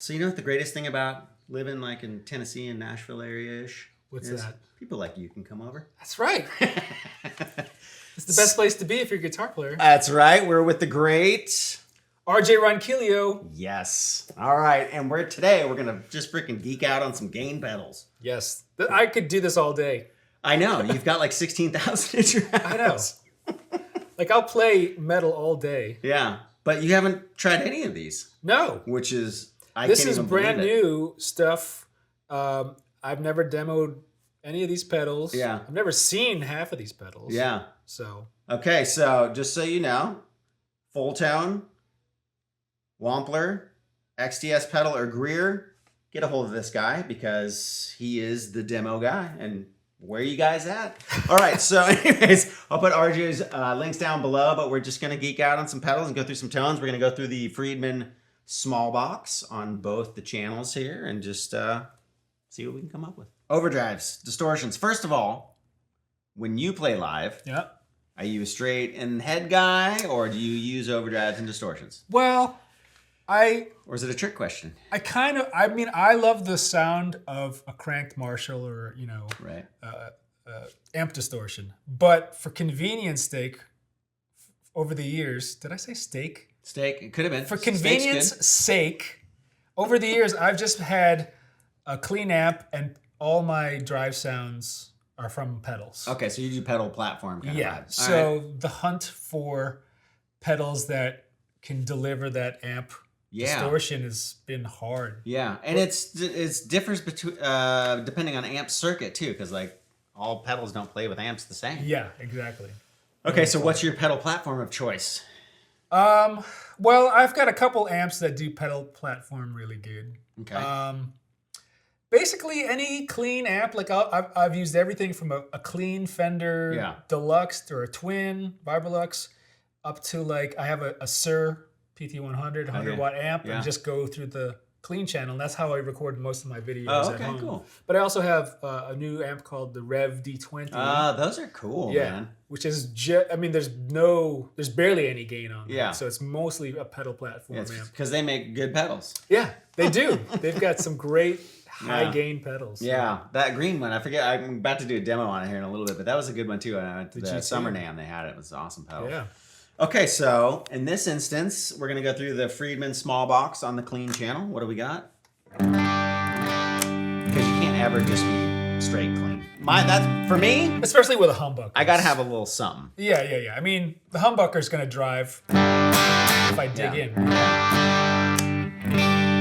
So you know what the greatest thing about living like in Tennessee and Nashville area-ish? What's that? People like you can come over. That's right. It's the best place to be if you're a guitar player. That's right. We're with the great Rj Ronquillo. Yes. All right. And today we're gonna just freaking geek out on some gain pedals. Yes. I could do this all day. I know. You've got like 16,000 in your house. I know. Like I'll play metal all day. Yeah. But you haven't tried any of these. No. Which is This is brand new stuff. I've never demoed any of these pedals. Yeah. I've never seen half of these pedals. Yeah. So. Okay, so just so you know, Fulltone, Wampler, XTS pedal, or Greer, get a hold of this guy because he is the demo guy. And where are you guys at? All right, so anyways, I'll put RJ's links down below, but we're just going to geek out on some pedals and go through some tones. We're going to go through the Friedman Small Box on both the channels here and just see what we can come up with. Overdrives, distortions. First of all, when you play live, are you a straight in head guy or do you use overdrives and distortions? Well, Or is it a trick question? I love the sound of a cranked Marshall or, Right. Amp distortion. But for convenience sake, over the years, did I say steak? Steak, it could have been. For convenience sake, over the years, I've just had a clean amp and all my drive sounds are from pedals. Okay, so you do pedal platform kind of vibe. So the hunt for pedals that can deliver that amp distortion has been hard. Yeah, and it differs between depending on amp circuit too, because like all pedals don't play with amps the same. Yeah, exactly. Okay, so what's your pedal platform of choice? Well, I've got a couple amps that do pedal platform really good. Okay. Basically, any clean amp, like I've used everything from a clean Fender Deluxe or a twin Vibrolux up to like I have a Sir PT100 100-watt amp and just go through the clean channel. And that's how I record most of my videos at home. Cool. But I also have a new amp called the Rev D20. Those are cool, man. Which is there's barely any gain on that. So it's mostly a pedal platform amp. Because they make good pedals. Yeah, they do. They've got some great high gain pedals. Yeah, that green one, I forget. I'm about to do a demo on it here in a little bit, but that was a good one too. The Summer NAMM they had it was an awesome pedal. Yeah. Okay, so in this instance, we're gonna go through the Friedman Small Box on the clean channel. What do we got? Because you can't ever just be straight clean. That's for me, especially with a humbucker. I gotta have a little something. Yeah. I mean, the humbucker's gonna drive if I dig in.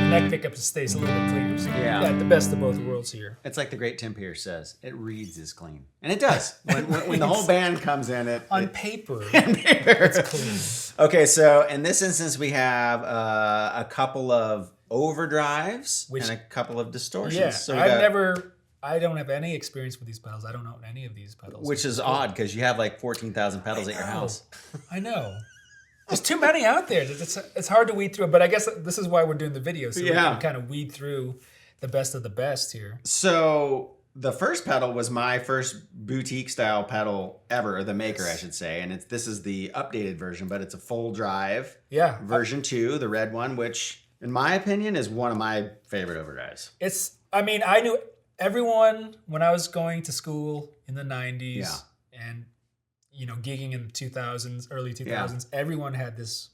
The neck pickup stays a little bit cleaner. So you got the best of both worlds here. It's like the great Tim Pierce says, it reads as clean. And it does. When the whole band comes in, on paper, it's clean. Okay, so in this instance, we have a couple of overdrives and a couple of distortions. Yeah, so I don't have any experience with these pedals. I don't own any of these pedals. Which is odd because you have like 14,000 pedals at your house. I know. There's too many out there. It's hard to weed through, but I guess this is why we're doing the video, so we can kind of weed through the best of the best here. So the first pedal was my first boutique style pedal ever, or the maker, I should say, and this is the updated version, but it's a Fulldrive version 2, the red one, which in my opinion is one of my favorite overdrives. I knew everyone when I was going to school in the 90s and gigging in the 2000s, early 2000s, everyone had this.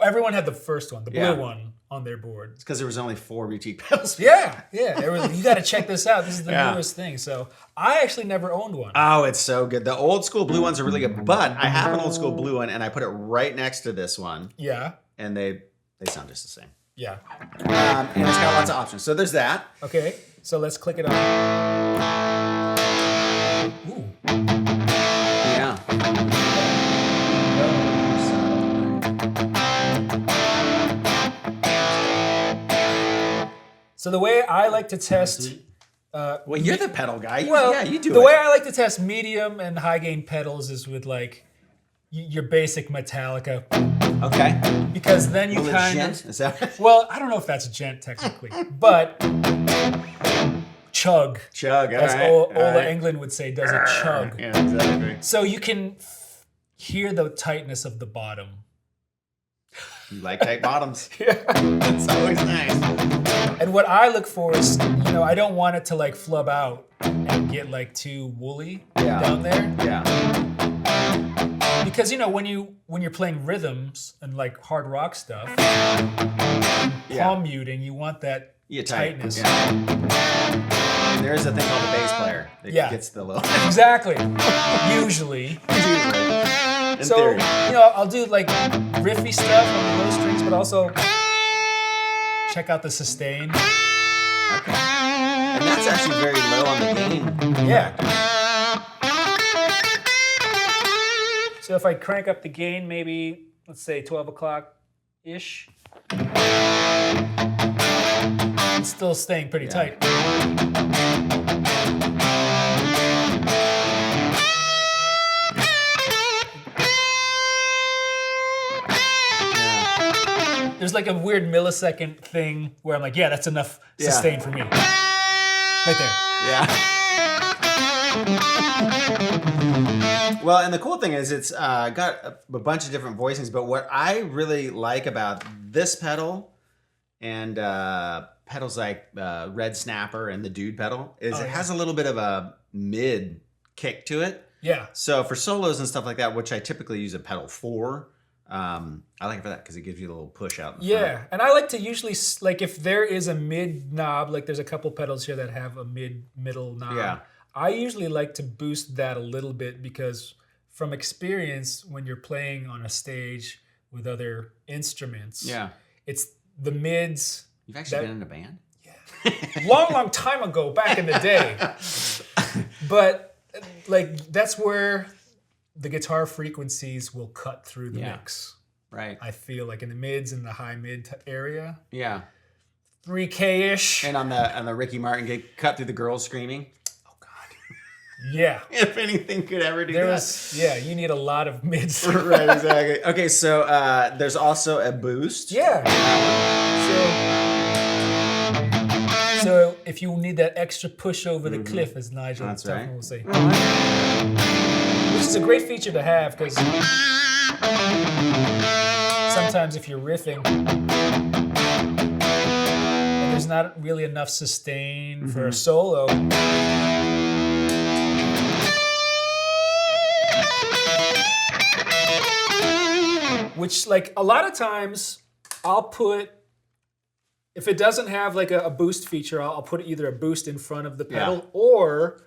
Everyone had the first one, the blue one, on their board. It's because there was only 4 boutique pedals. Yeah. You got to check this out. This is the newest thing. So I actually never owned one. Oh, it's so good. The old school blue ones are really good, but I have an old school blue one, and I put it right next to this one. Yeah. And they sound just the same. Yeah. And it's got lots of options. So there's that. Okay. So let's click it on. Ooh. Yeah. So the way I like to test... well, you're the pedal guy. You do it. The way I like to test medium and high gain pedals is with like your basic Metallica. Okay. Because then you kind of... Is that... Well, I don't know if that's a gent technically, but... Chug. As Ola England would say, does it chug. Yeah, exactly. So you can hear the tightness of the bottom. You like tight bottoms. Yeah. It's always nice. And what I look for is, I don't want it to like flub out and get like too woolly down there. Yeah. Because when you're playing rhythms and like hard rock stuff, palm muting, you want that tightness. Yeah. And there is a thing called the bass player that gets the little. Exactly. Usually. In so theory. I'll do like riffy stuff on the low strings, but also check out the sustain. Okay. And that's actually very low on the gain. Yeah. So if I crank up the gain, maybe let's say 12 o'clock-ish, it's still staying pretty tight. There's like a weird millisecond thing where I'm like, yeah, that's enough sustain for me. Right there. Yeah. Well, and the cool thing is it's got a bunch of different voicings, but what I really like about this pedal and pedals like Red Snapper and the Dude pedal is it has a little bit of a mid kick to it. Yeah. So for solos and stuff like that, which I typically use a pedal for, I like it for that because it gives you a little push out in the front. And I like to usually, like if there is a mid knob, like there's a couple pedals here that have a middle knob. Yeah. I usually like to boost that a little bit because from experience, when you're playing on a stage with other instruments, it's the mids. You've actually been in a band? Yeah. long time ago, back in the day. But like that's where the guitar frequencies will cut through the mix. Right. I feel like in the mids and the high mid area. Yeah. 3K-ish. And on the Ricky Martin gig, cut through the girls screaming. Oh God. Yeah. If anything could ever do that. You need a lot of mids. Right, exactly. Okay, so there's also a boost. Yeah. So if you need that extra push over the cliff, as Nigel will say. Which is a great feature to have because sometimes if you're riffing and there's not really enough sustain for a solo, which like a lot of times I'll put, if it doesn't have like a boost feature, I'll put either a boost in front of the pedal or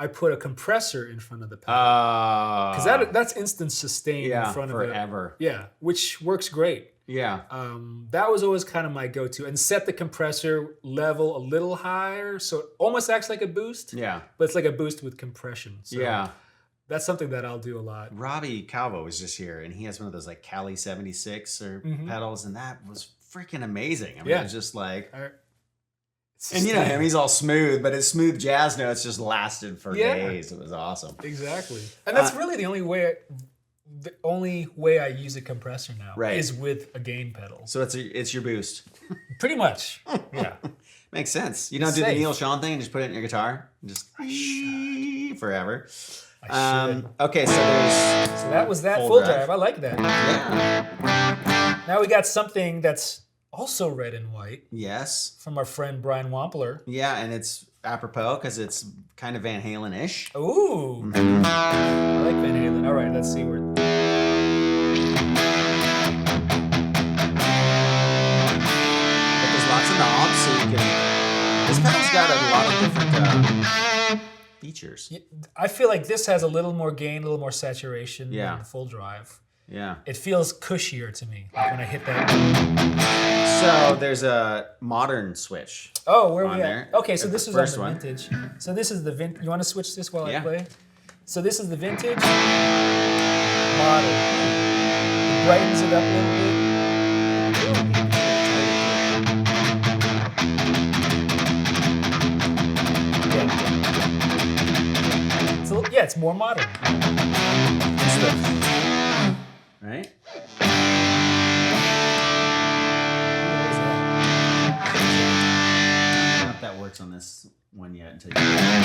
I put a compressor in front of the pedal. Because that's instant sustain in front of it. Forever. Yeah, which works great. Yeah. That was always kind of my go-to. And set the compressor level a little higher so it almost acts like a boost. Yeah. But it's like a boost with compression. So that's something that I'll do a lot. Robbie Calvo was just here and he has one of those like Cali 76 pedals and that was freaking amazing. I mean, it was just like... And you know him, he's all smooth, but his smooth jazz notes just lasted for days. It was awesome. Exactly. And that's really the only way I use a compressor now is with a gain pedal. So it's your boost. Pretty much. Yeah. Makes sense. You don't do the Neil Sean thing and just put it in your guitar? Just forever. I should. Okay, so that was that Fulldrive. I like that. Yeah. Now we got something that's also red and white. Yes. From our friend Brian Wampler. Yeah, and it's apropos because it's kind of Van Halen-ish. Ooh. I like Van Halen. All right, let's see where... But there's lots of knobs, so you can... This pedal's got a lot of different features. I feel like this has a little more gain, a little more saturation than the Fulldrive. Yeah. It feels cushier to me, like when I hit that. So there's a modern switch. Oh, where are we at? Okay, so this is on the vintage. So this is the vintage. You want to switch this while I play? So this is the vintage. Modern. It brightens it up a little bit. Yeah, it's more modern. Right? I don't know if that works on this one yet until you kind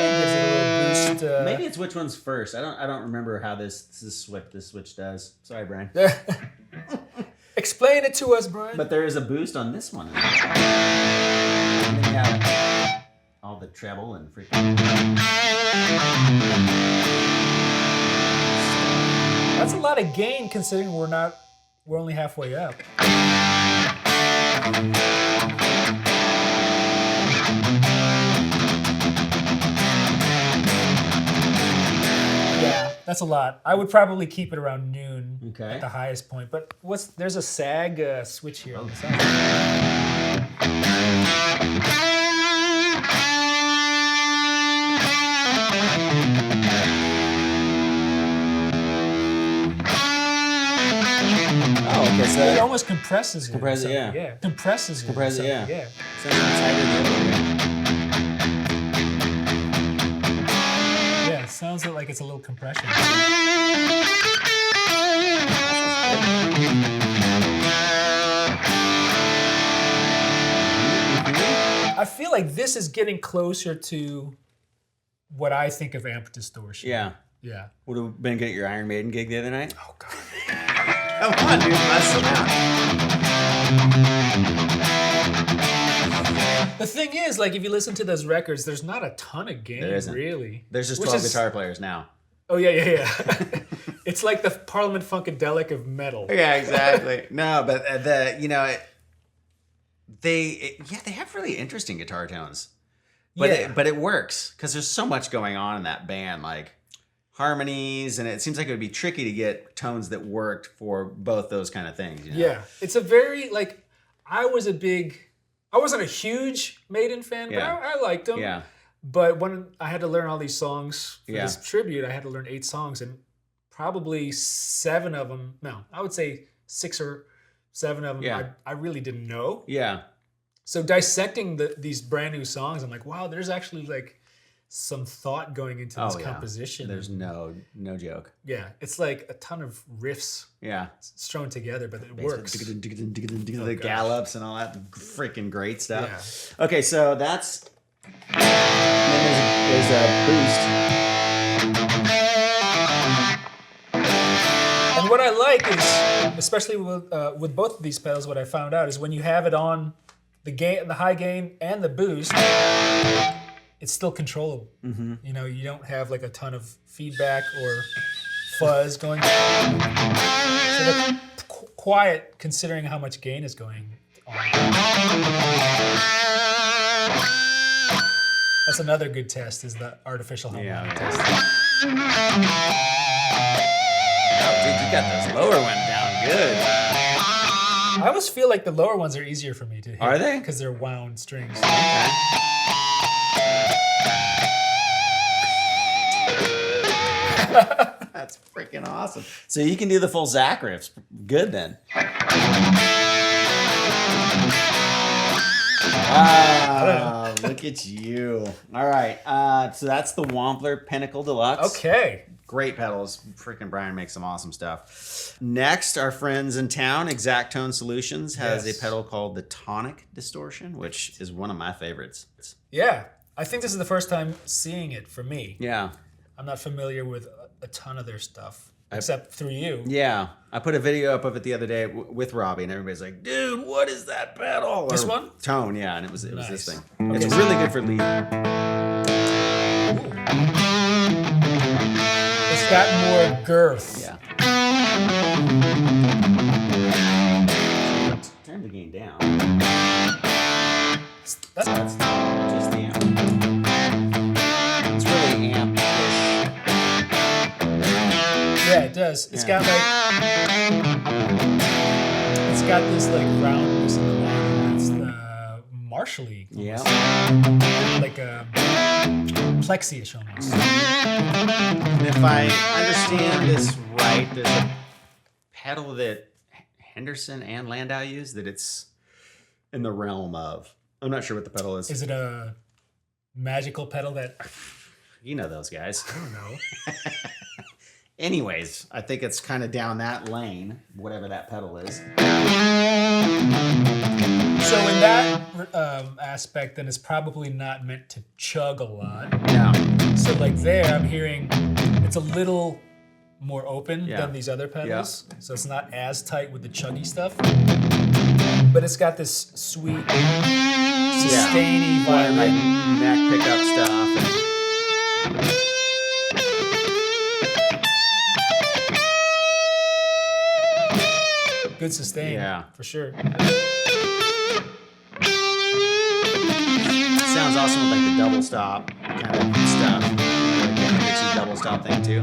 of gives it a little boost. Maybe it's which one's first. I don't remember how this switch does. Sorry, Brian. Explain it to us, Brian. But there is a boost on this one. And then you have all the treble and freaking. That's a lot of gain considering we're only halfway up. Yeah, that's a lot. I would probably keep it around noon at the highest point. But there's a sag switch here on the side. Okay, so it almost compresses it. Compresses it, yeah. Yeah. Compresses it. Compresses it, yeah. Yeah. Yeah, it sounds like it's a little compression. I feel like this is getting closer to what I think of amp distortion. Yeah. Yeah. Would have been good at your Iron Maiden gig the other night? Oh, God. Come on, dude, bust them out. The thing is, like, if you listen to those records, there's not a ton of gain, really. There's just 12 guitar players now. Oh, yeah. It's like the Parliament Funkadelic of metal. Yeah, exactly. No, but they have really interesting guitar tones. But it works because there's so much going on in that band, like harmonies, and it seems like it would be tricky to get tones that worked for both those kind of things. You know? Yeah, it's a very, like, I wasn't a huge Maiden fan, but I liked them. Yeah. But when I had to learn all these songs for this tribute, I had to learn 8 songs, and probably 7 of them, I would say 6 or 7 of them I really didn't know. Yeah. So dissecting these brand new songs, I'm like, wow, there's actually like some thought going into this composition. There's no joke. Yeah, it's like a ton of riffs. Yeah, thrown together, but it works. The gallops and all that freaking great stuff. Yeah. Okay, so that's. Then there's a boost. And what I like is, especially with both of these pedals, what I found out is when you have it on the high gain and the boost, it's still controllable. Mm-hmm. You know, you don't have like a ton of feedback or fuzz going. So they're quiet considering how much gain is going on. That's another good test, is the artificial harmonic test. Oh, dude, you got those lower ones down good. I always feel like the lower ones are easier for me to hit. Are they? Because they're wound strings. Okay. That's freaking awesome. So you can do the full Xact riffs. Good then. Ah, look at you. All right. So that's the Wampler Pinnacle Deluxe. Okay. Great pedals. Freaking Brian makes some awesome stuff. Next, our friends in town, Xact Tone Solutions, has a pedal called the Tonic Distortion, which is one of my favorites. Yeah. I think this is the first time seeing it for me. Yeah. I'm not familiar with a ton of their stuff, except through you. Yeah. I put a video up of it the other day with Robbie, and everybody's like, dude, what is that pedal? This one? Tone, yeah. And it was this thing. Okay, it's really good for lead. It's got more girth. Yeah. Turn the gain down. That's just the amp. It's really amp-ish. Yeah, it does. It's got like, it's got this like roundness in the line. It's the Marshall-y. Yeah. Like a plexi-ish almost. And if I understand this right, there's a pedal that Henderson and Landau use that it's in the realm of. I'm not sure what the pedal is. Is it a magical pedal that... You know those guys. I don't know. Anyways, I think it's kind of down that lane, whatever that pedal is. So in that aspect, then it's probably not meant to chug a lot. No. So like there, I'm hearing it's a little more open than these other pedals. Yeah. So it's not as tight with the chuggy stuff. But it's got this sweet, sustainy vibe. Like neck pickup stuff. Good sustain, for sure. Sounds awesome with like the double stop kind of stuff. Like the Dixie double stop thing too.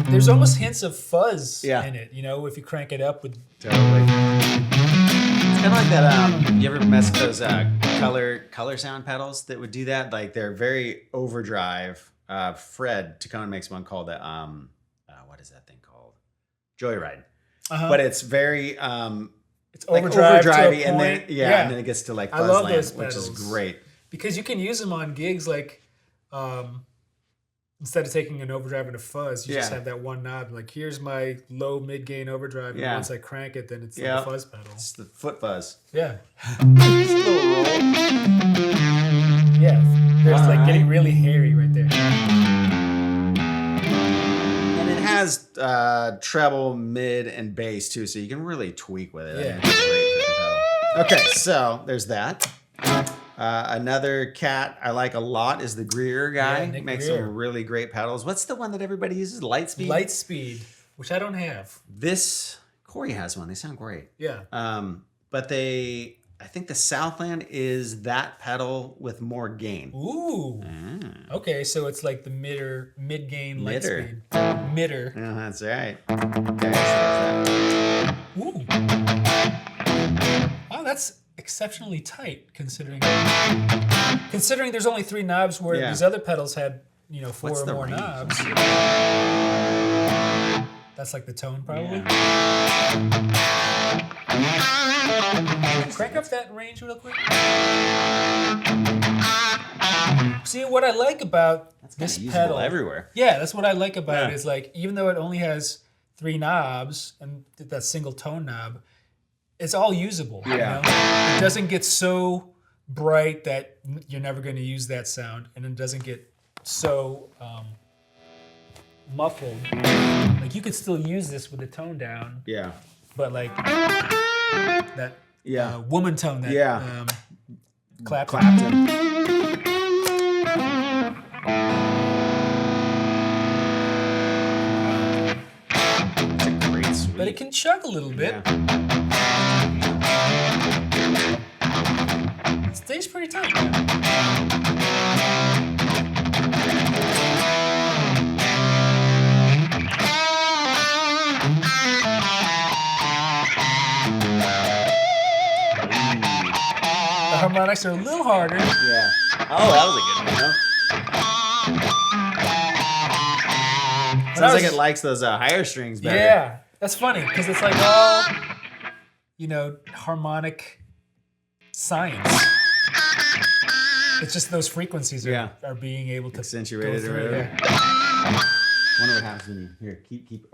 There's almost hints of fuzz in it, you know, if you crank it up with. Totally. It's kind of like that. You ever mess with those color sound pedals that would do that? Like they're very overdrive. Fred Tacone makes one called the what is that thing called? Joyride. But it's very it's like overdrivey, and then and then it gets to like Fuzzland, which is great because you can use them on gigs like. Instead of taking an overdrive and a fuzz, you just have that one knob. Like, here's my low mid-gain overdrive, and once I crank it, then it's like a fuzz pedal. It's the foot fuzz. Yeah. Just a little roll. Yeah. There's like getting really hairy right there. And it has treble, mid, and bass too, so you can really tweak with it. Yeah. I think it's great for the pedal. Okay, so there's that. Another cat I like a lot is the Greer guy. Yeah, Makes some really great pedals. What's the one that everybody uses? Lightspeed? Lightspeed, which I don't have. Corey has one. They sound great. Yeah. But I think the Southland is that pedal with more gain. Ooh. Okay, so it's like the mid-gain Lightspeed. Midder. Oh, that's right. Okay, so ooh. Wow, that's exceptionally tight considering there's only 3 knobs where these other pedals had 4 or more knobs. That's like the tone probably. Crank up that range real quick. See what I like about this pedal everywhere. Yeah, that's what I like about it is like even though it only has 3 knobs and that single tone knob, it's all usable. You know? It doesn't get so bright that you're never going to use that sound, and it doesn't get so muffled. Like you could still use this with the tone down. Yeah. But like that woman tone that Clapton. But it can chug a little bit. Yeah. It stays pretty tight. The harmonics are a little harder. Yeah. Oh, that was a good one. Sounds like it likes those higher strings better. Yeah. That's funny because it's like all, harmonic science. It's just those frequencies are being able to accentuate it or whatever. Yeah. Wonder what happens when you keep.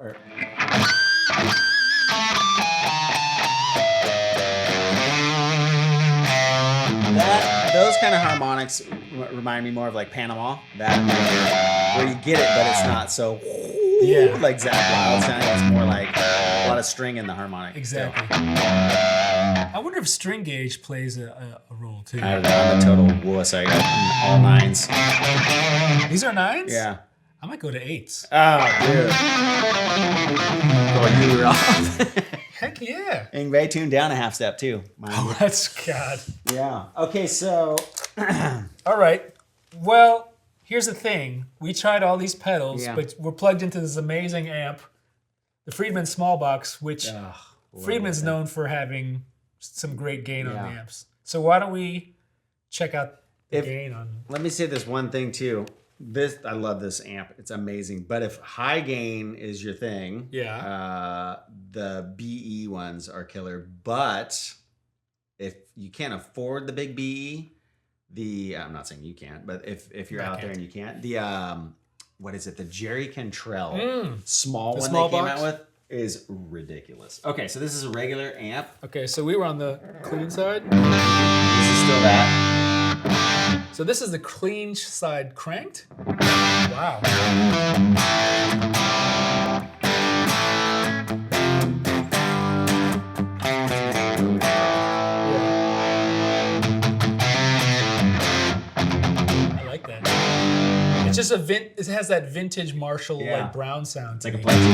Those kind of harmonics remind me more of like Panama, where you get it, but it's not so. Like Xact Wild sounding. It's more like a lot of string in the harmonic. Exactly. I wonder if string gauge plays a role too. I don't know. I'm a total wuss. I got all 9s. These are 9s? Yeah. I might go to 8s. Oh, dude. Oh, you were off. Heck yeah. And Ray tuned down a half step too. Oh, that's God. Yeah. Okay, so. All right. Well. Here's the thing. We tried all these pedals, but we're plugged into this amazing amp, the Friedman Small Box, which Friedman's known for having some great gain on the amps. So why don't we check out the gain on... Let me say this one thing, too. I love this amp. It's amazing. But if high gain is your thing, the BE ones are killer. But if you can't afford the big BE... I'm not saying you can't, but if you're out there and you can't, what is it? The Jerry Cantrell small one they came out with is ridiculous. Okay, so this is a regular amp. Okay, so we were on the clean side. This is still that. So this is the clean side cranked. Wow. I like that. It's just it has that vintage Marshall like brown sound. It's like a Plexi.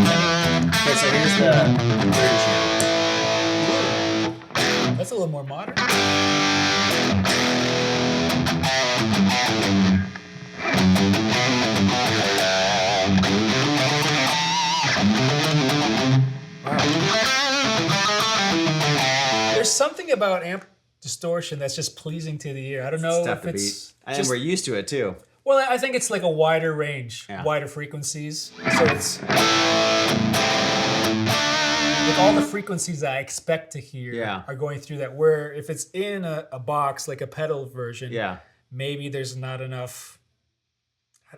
Okay, so here's the British amp. That's a little more modern. There's something about amp distortion that's just pleasing to the ear. I don't know if it's and we're used to it too. Well, I think it's like a wider range, wider frequencies. So it's like all the frequencies I expect to hear are going through that. Where if it's in a box, like a pedal version, maybe there's not enough.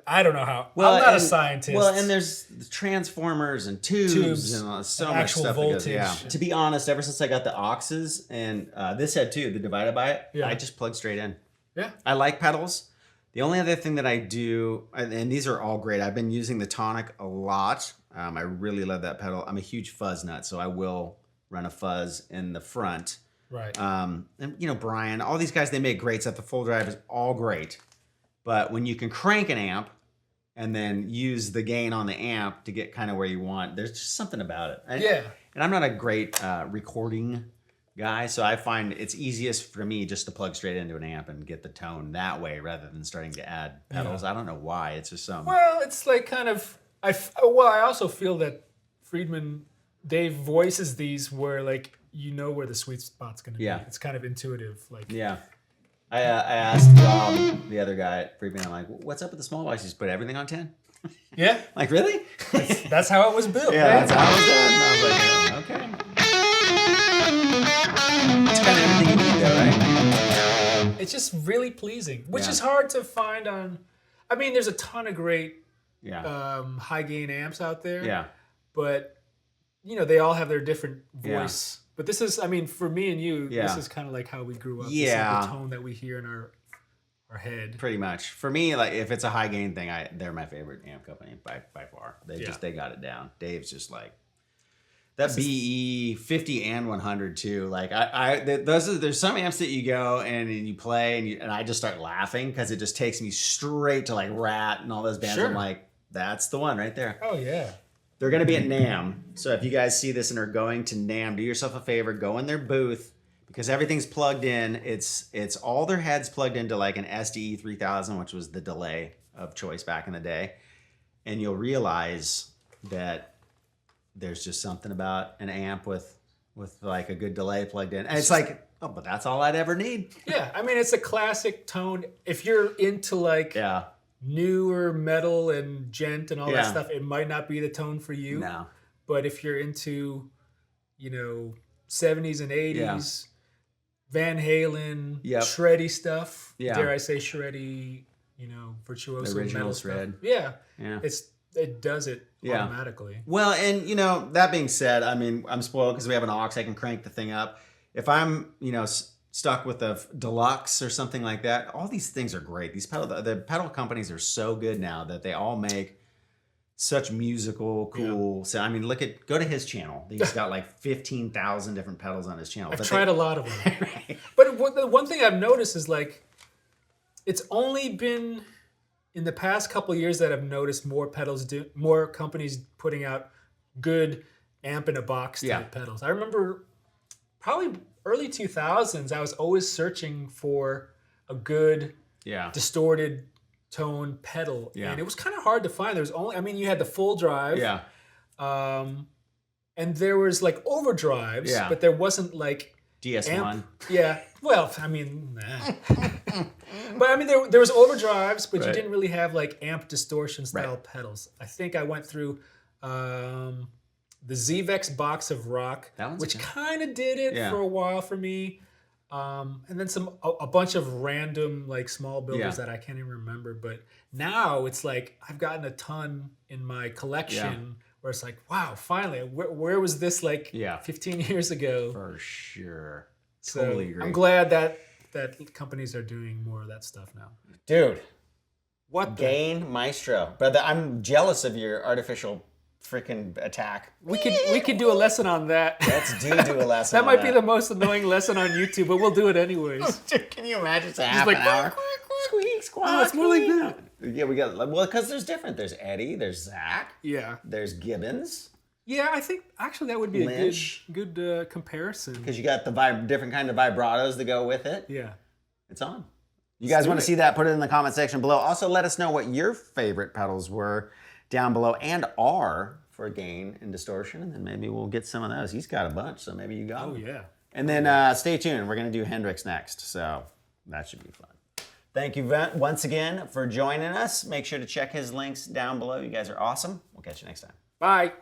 I don't know how. Well, I'm not a scientist. Well, and there's transformers and tubes and so much stuff voltage. That goes. Yeah. To be honest, ever since I got the auxes and this head too, the divided by it, I just plug straight in. Yeah. I like pedals. The only other thing that I do, and these are all great. I've been using the Tonic a lot. I really love that pedal. I'm a huge fuzz nut, so I will run a fuzz in the front. Right. And you know, Brian, all these guys, they make great stuff. The Fulldrive is all great. But when you can crank an amp and then use the gain on the amp to get kind of where you want, there's just something about it. And I'm not a great recording guy, so I find it's easiest for me just to plug straight into an amp and get the tone that way rather than starting to add pedals. I don't know why. It's just some. Well, it's like kind of. I also feel that Friedman, Dave voices these where like you know where the sweet spot's going to be. It's kind of intuitive. Like I asked Rob, the other guy at Friedman, I'm like, what's up with the small box? You just put everything on 10? Yeah. Like, really? That's how it was built. Yeah, that's how it was done. And I was like, okay. It's kind of everything you need though, right? It's just really pleasing, which is hard to find on... I mean, there's a ton of great high gain amps out there. Yeah. But, you know, they all have their different voice. But this is, I mean, for me and you, this is kind of like how we grew up. Yeah. This is like the tone that we hear in our head. Pretty much. For me, like if it's a high gain thing, they're my favorite amp company by far. They got it down. Dave's just like that BE 50 and 100 too. Like there's some amps that you go and you play and I just start laughing because it just takes me straight to like Rat and all those bands. I'm like, that's the one right there. Oh yeah. They're going to be at NAMM. So if you guys see this and are going to NAMM, do yourself a favor, go in their booth because everything's plugged in. It's all their heads plugged into like an SDE 3000, which was the delay of choice back in the day. And you'll realize that there's just something about an amp with like a good delay plugged in. And it's like, oh, but that's all I'd ever need. Yeah, I mean, it's a classic tone. If you're into like... newer metal and gent and all that stuff, it might not be the tone for you. No. But if you're into, you know, 70s and 80s, Van Halen, shreddy stuff, dare I say shreddy, you know, virtuoso original metal shred. Stuff. Yeah. It does it automatically. Well, and, you know, that being said, I mean, I'm spoiled because we have an aux. I can crank the thing up. If I'm, you know... stuck with a Deluxe or something like that. All these things are great. The pedal companies are so good now that they all make such musical, cool. So I mean, go to his channel. He's got like 15,000 different pedals on his channel. I've tried a lot of them. Right. But the one thing I've noticed is like, it's only been in the past couple of years that I've noticed more companies putting out good amp in a box type pedals. I remember probably early 2000s, I was always searching for a good distorted tone pedal. And it was kind of hard to find. There was only, I mean, you had the Fulldrive. And there was like overdrives, but there wasn't like DS1. Well, I mean, but I mean, there was overdrives, but you didn't really have like amp distortion style pedals. I think I went through the Xact Box of Rock, which kind of did it for a while for me. And then a bunch of random like small builders that I can't even remember. But now it's like I've gotten a ton in my collection where it's like, wow, finally, where was this like 15 years ago? For sure. So Totally agree. I'm glad that that companies are doing more of that stuff now. Dude. What Gain Maestro. Brother, I'm jealous of your artificial freaking attack. We could do a lesson on that. Let's do a lesson. That might be the most annoying lesson on YouTube, but we'll do it anyways. Can you imagine? It's a half an hour. Squeak, squawk. Oh, it's more like that. Yeah, we got, well, because there's different. There's Eddie, there's Xact. Yeah. There's Gibbons. Yeah, I think actually that would be Lynch. a good comparison. Because you got the different kind of vibratos that go with it. Yeah. It's on. You guys want to see that? Put it in the comment section below. Also, let us know what your favorite pedals were down below and are for gain and distortion, and then maybe we'll get some of those. He's got a bunch, so maybe you got them. Oh, yeah. And then stay tuned. We're going to do Hendrix next, so that should be fun. Thank you once again for joining us. Make sure to check his links down below. You guys are awesome. We'll catch you next time. Bye.